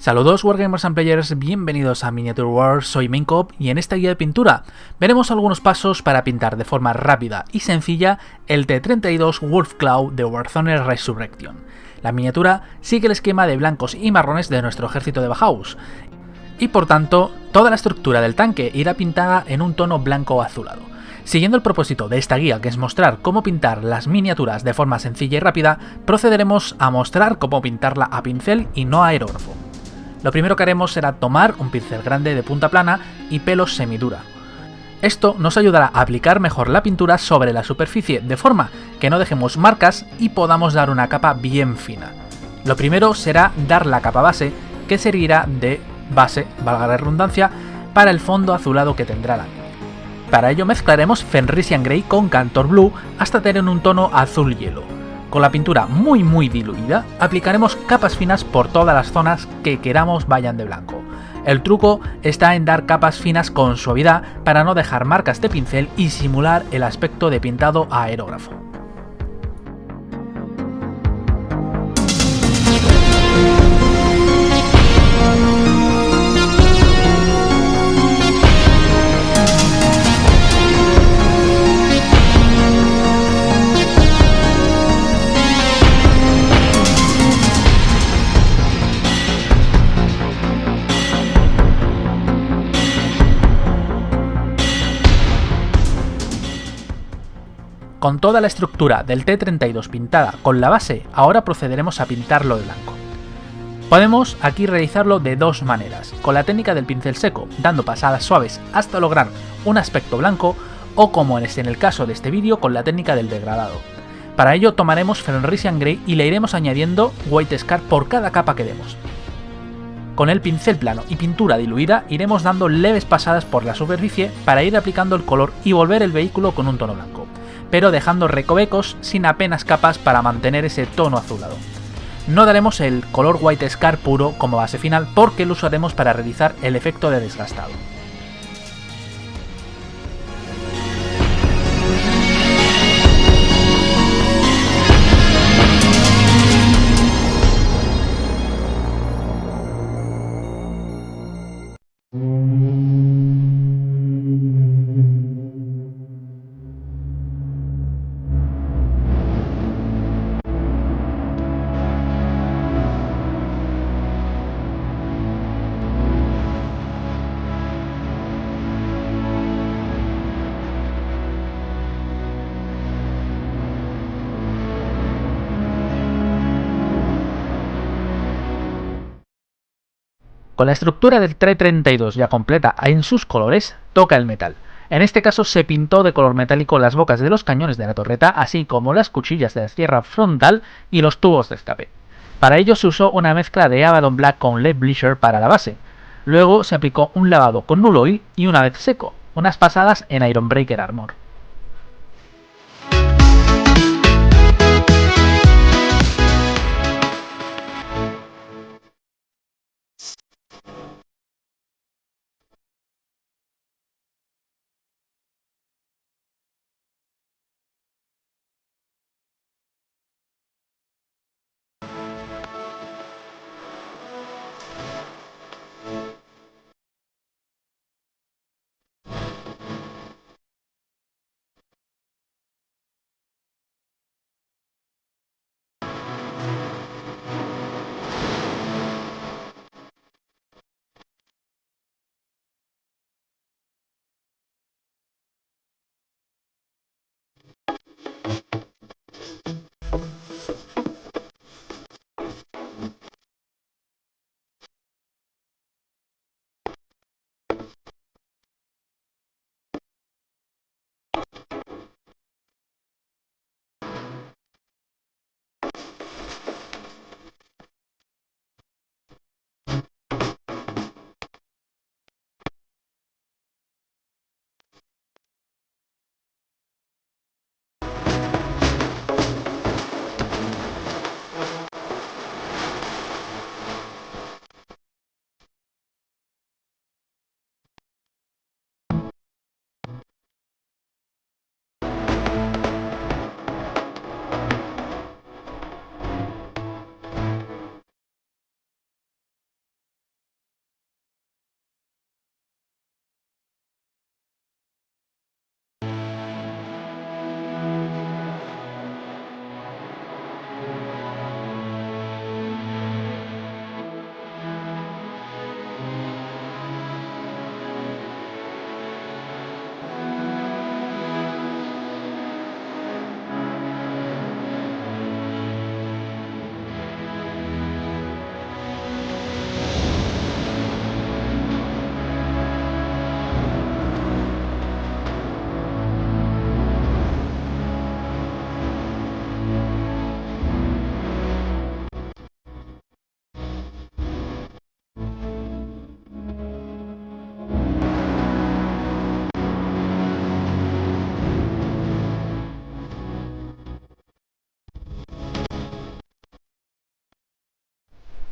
Saludos Wargamers and Players, bienvenidos a Miniature Wars, soy Maincop y en esta guía de pintura veremos algunos pasos para pintar de forma rápida y sencilla el T-32 Wolfclaw de Warzone Resurrection. La miniatura sigue el esquema de blancos y marrones de nuestro ejército de Bauhaus y por tanto toda la estructura del tanque irá pintada en un tono blanco azulado. Siguiendo el propósito de esta guía, que es mostrar cómo pintar las miniaturas de forma sencilla y rápida, procederemos a mostrar cómo pintarla a pincel y no a aerógrafo. Lo primero que haremos será tomar un pincel grande de punta plana y pelo semidura. Esto nos ayudará a aplicar mejor la pintura sobre la superficie de forma que no dejemos marcas y podamos dar una capa bien fina. Lo primero será dar la capa base, que servirá de base, valga la redundancia, para el fondo azulado que tendrá la línea. Para ello mezclaremos Fenrisian Grey con Cantor Blue hasta tener un tono azul hielo. Con la pintura muy diluida, aplicaremos capas finas por todas las zonas que queramos vayan de blanco. El truco está en dar capas finas con suavidad para no dejar marcas de pincel y simular el aspecto de pintado a aerógrafo. Con toda la estructura del T-32 pintada con la base, ahora procederemos a pintarlo de blanco. Podemos aquí realizarlo de dos maneras, con la técnica del pincel seco, dando pasadas suaves hasta lograr un aspecto blanco, o como es en el caso de este vídeo, con la técnica del degradado. Para ello tomaremos Fenrisian Grey y le iremos añadiendo White Scar por cada capa que demos. Con el pincel plano y pintura diluida iremos dando leves pasadas por la superficie para ir aplicando el color y volver el vehículo con un tono blanco, pero dejando recovecos sin apenas capas para mantener ese tono azulado. No daremos el color White Scar puro como base final porque lo usaremos para realizar el efecto de desgastado. Con la estructura del T-32 ya completa en sus colores, toca el metal. En este caso se pintó de color metálico las bocas de los cañones de la torreta, así como las cuchillas de la sierra frontal y los tubos de escape. Para ello se usó una mezcla de Abaddon Black con Lead Bleacher para la base. Luego se aplicó un lavado con Null Oil y una vez seco, unas pasadas en Iron Breaker Armor.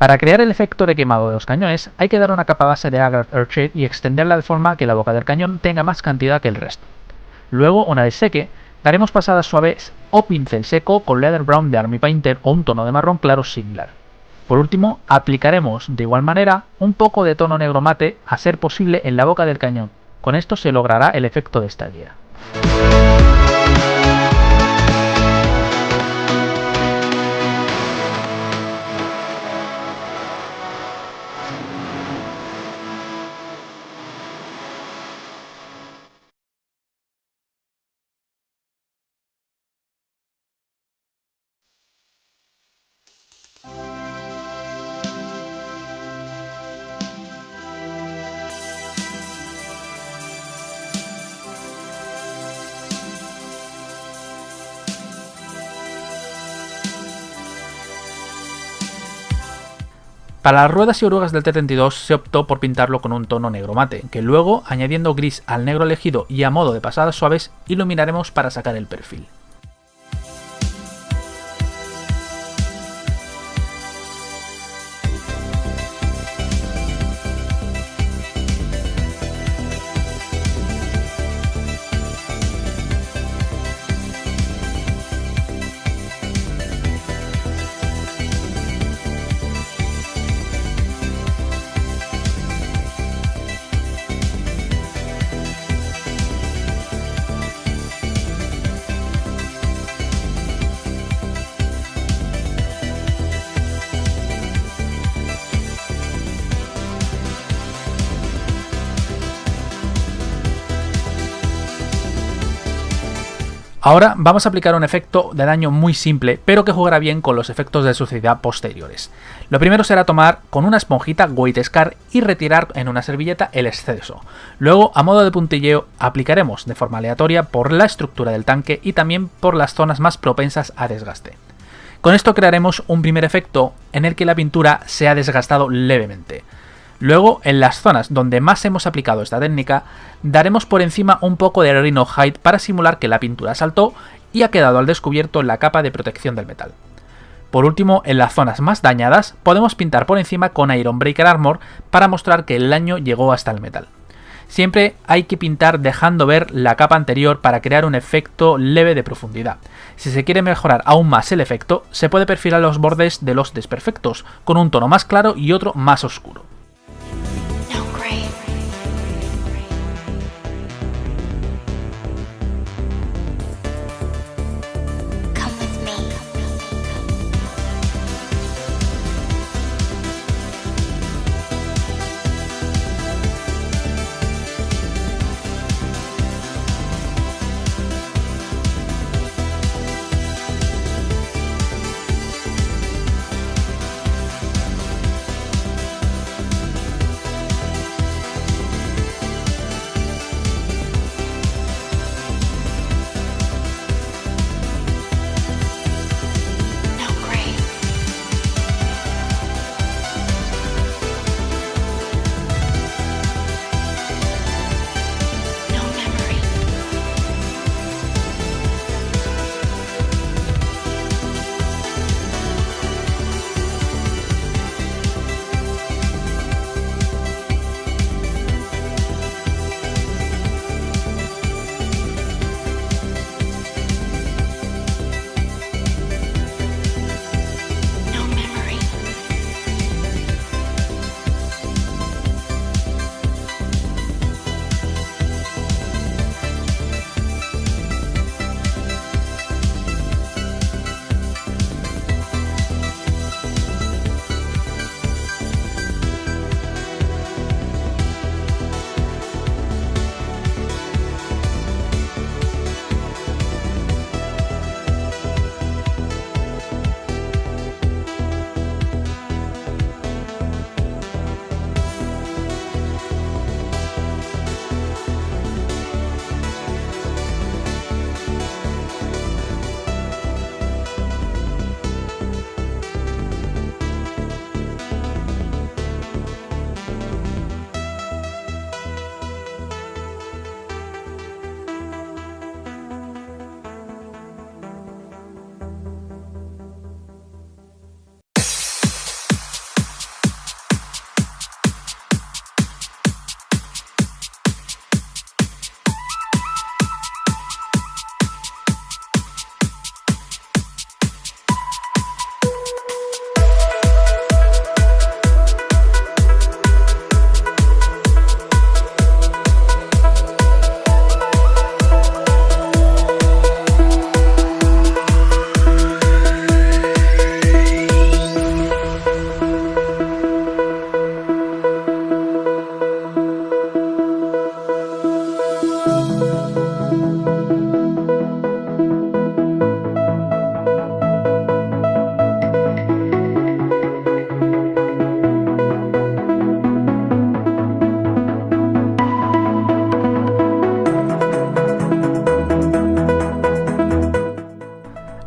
Para crear el efecto de quemado de los cañones hay que dar una capa base de Agrax Earthshade y extenderla de forma que la boca del cañón tenga más cantidad que el resto. Luego, una vez seque, daremos pasadas suaves o pincel seco con Leather Brown de Army Painter o un tono de marrón claro similar. Por último, aplicaremos de igual manera un poco de tono negro mate, a ser posible en la boca del cañón. Con esto se logrará el efecto de estallida. Para las ruedas y orugas del T-32 se optó por pintarlo con un tono negro mate, que luego, añadiendo gris al negro elegido y a modo de pasadas suaves, iluminaremos para sacar el perfil. Ahora vamos a aplicar un efecto de daño muy simple, pero que jugará bien con los efectos de suciedad posteriores. Lo primero será tomar con una esponjita White Scar y retirar en una servilleta el exceso. Luego, a modo de puntilleo, aplicaremos de forma aleatoria por la estructura del tanque y también por las zonas más propensas a desgaste. Con esto crearemos un primer efecto en el que la pintura se ha desgastado levemente. Luego, en las zonas donde más hemos aplicado esta técnica, daremos por encima un poco de Rhino Hide para simular que la pintura saltó y ha quedado al descubierto la capa de protección del metal. Por último, en las zonas más dañadas, podemos pintar por encima con Iron Breaker Armor para mostrar que el daño llegó hasta el metal. Siempre hay que pintar dejando ver la capa anterior para crear un efecto leve de profundidad. Si se quiere mejorar aún más el efecto, se puede perfilar los bordes de los desperfectos, con un tono más claro y otro más oscuro.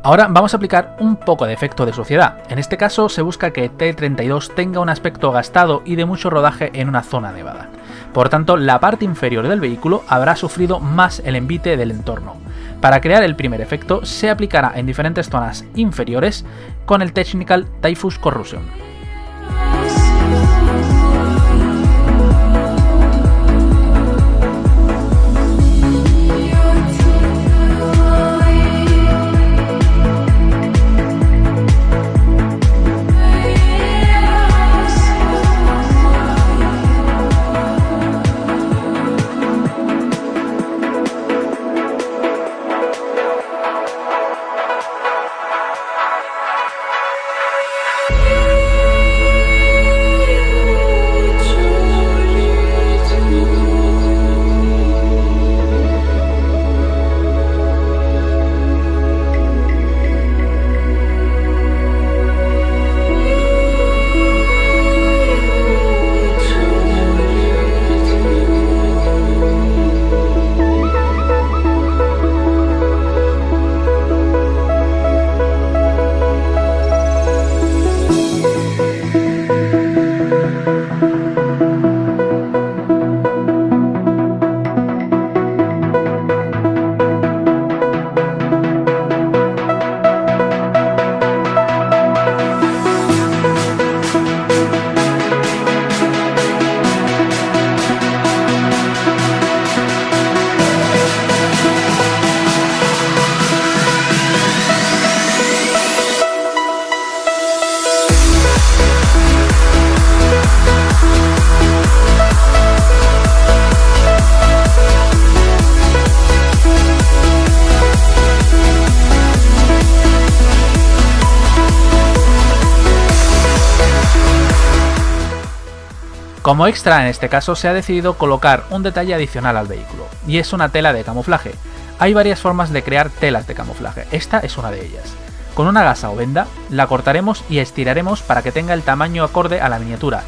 Ahora vamos a aplicar un poco de efecto de suciedad. En este caso se busca que T32 tenga un aspecto gastado y de mucho rodaje en una zona nevada. Por tanto, la parte inferior del vehículo habrá sufrido más el envite del entorno. Para crear el primer efecto se aplicará en diferentes zonas inferiores con el Technical Typhus Corrosion. Como extra en este caso se ha decidido colocar un detalle adicional al vehículo, y es una tela de camuflaje. Hay varias formas de crear telas de camuflaje, esta es una de ellas. Con una gasa o venda la cortaremos y estiraremos para que tenga el tamaño acorde a la miniatura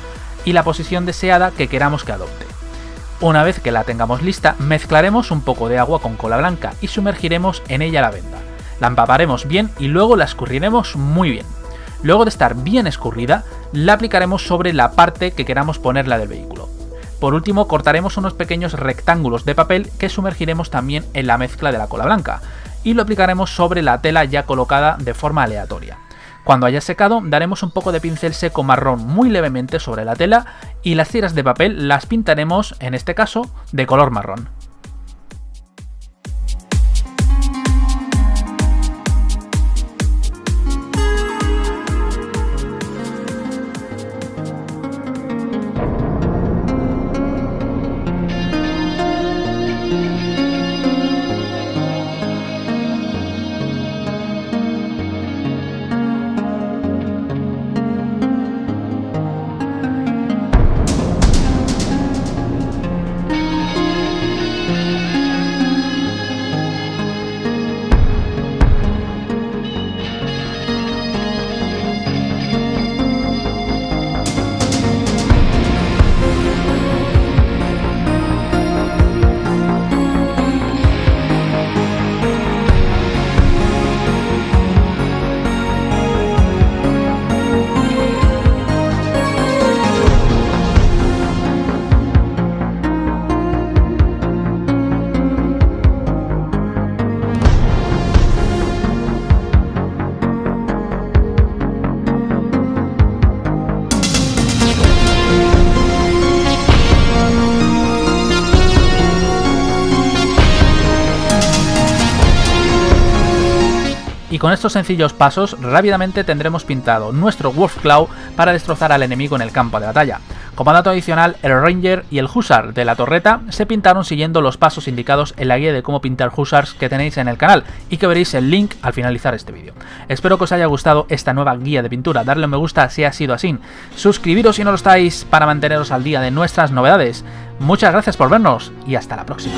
y la posición deseada que queramos que adopte. Una vez que la tengamos lista, mezclaremos un poco de agua con cola blanca y sumergiremos en ella la venda. La empaparemos bien y luego la escurriremos muy bien. Luego de estar bien escurrida, la aplicaremos sobre la parte que queramos ponerla del vehículo. Por último, cortaremos unos pequeños rectángulos de papel que sumergiremos también en la mezcla de la cola blanca y lo aplicaremos sobre la tela ya colocada de forma aleatoria. Cuando haya secado, daremos un poco de pincel seco marrón muy levemente sobre la tela y las tiras de papel las pintaremos, en este caso, de color marrón. Y con estos sencillos pasos rápidamente tendremos pintado nuestro Wolfclaw para destrozar al enemigo en el campo de batalla. Como dato adicional, el Ranger y el Hussar de la torreta se pintaron siguiendo los pasos indicados en la guía de cómo pintar Hussars que tenéis en el canal y que veréis el link al finalizar este vídeo. Espero que os haya gustado esta nueva guía de pintura, darle un me gusta si ha sido así, suscribiros si no lo estáis para manteneros al día de nuestras novedades. Muchas gracias por vernos y hasta la próxima.